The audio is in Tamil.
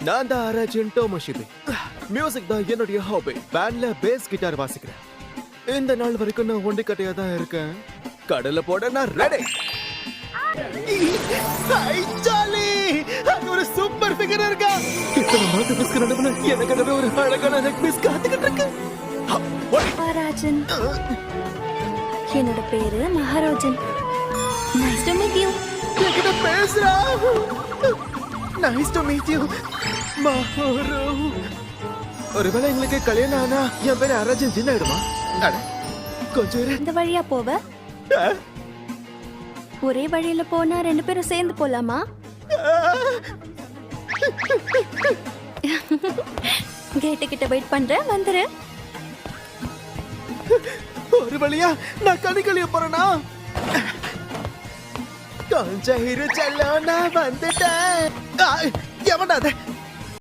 நான் தான் ஆராய்ச்சியன் டோமோஷிபி. மியூசிக் தான் என்னுடைய ஹாபி. பேண்ட்ல பேஸ் கிட்டார் வாசிக்கிறேன். இந்த நாள் வரைக்கும் நான் ஒண்டி கட்டையா தான் இருக்கேன். கடல போட நான் ரெடி. ஜாலி, அது ஒரு சூப்பர் ஃபிகர் இருக்கா. இத்தனை மாட்டு பிஸ்கு நடுவுல எனக்கு ஒரு அழகான நெக் பீஸ் காத்துக்கிட்டு இருக்கு. மகாராஜன், என்னோட பேரு Maharajan. Nice to meet you. என்கிட்ட பேசுறா. நைஸ் டு மீட் யூ மகாரோ. ஒருவேளை எங்களுக்கு கல்யாணம் ஆனா என் பேரு அரஜன் சின்ன ஆயிடுமா? கொஞ்சம் இரு. இந்த வழியா போவ? ஒரே வழியில போனா ரெண்டு பேரும் சேர்ந்து போலாமா? கேட்டு கிட்ட வெயிட் பண்றேன், வந்துரு. ஒரு வழியா நான் கணிக்கலிய போறேனா? கொஞ்சம் இரு செல்லம், நான் வந்துட்டேன். எவன்டா அது?